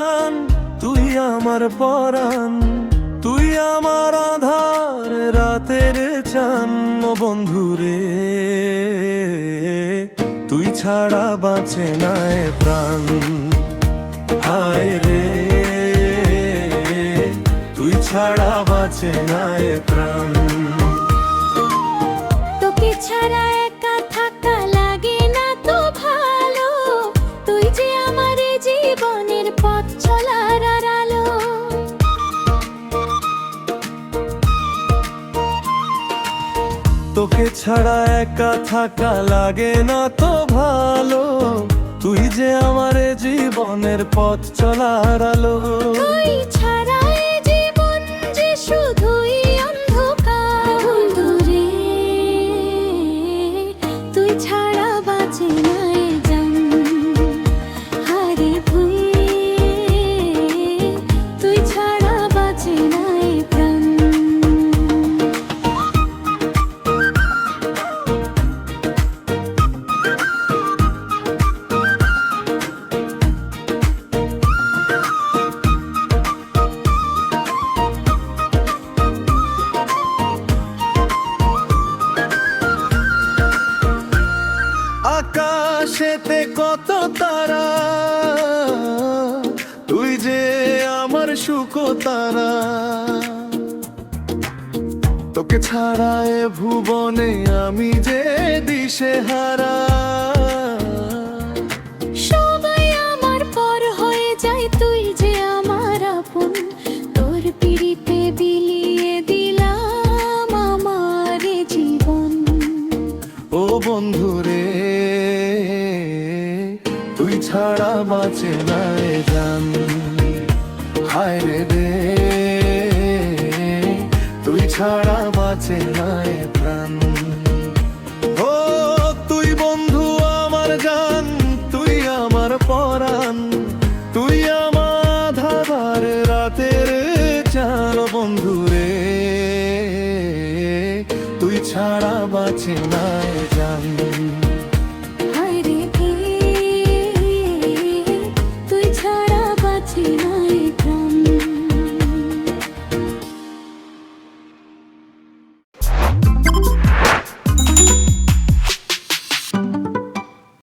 জান, তুই আমার পরাণ, তুই আমার আধার রাতের চান। ও বন্ধুরে, তুই ছাড়া বাঁচে না এ প্রাণ। হায় রে, তুই ছাড়া বাঁচে না এ প্রাণ। তোকে ছাড়া একা থাকা লাগে না তো ভালো, তুই যে আমার জীবনের পথ চলার আলো। তোকে ছাড়া একা থাকা লাগে না তো ভালো, তুই যে আমার জীবনের পথ চলার আলো। তুই ছাড়া এ জীবন যে শুধুই অন্ধকার। বন্ধুরে, তুই ছাড়া বাঁচে না এ জান। হারে ভুঁয়ে, তুই ছাড়া বাঁচে না এ প্রাণ। আকাশেতে কত তারা, তুই যে আমার সুখ তারা। তোকে ছাড়া এ ভুবনে আমি যে দিশেহারা। সবাই আমার পর হয়ে যায়, তুই যে আমার আপন। তোর পিড়িতে বিলিয়ে দিলাম আমার এ জীবন। ও বন্ধুরে, তুই ছাড়া বাঁচে না এ জান। হায় রে, তুই ছাড়া বাঁচে না এ প্রাণ। ও তুই বন্ধু আমার জান, তুই আমার পরাণ, তুই আমার আধার রাতের চান। বন্ধুরে, তুই ছাড়া বাঁচে না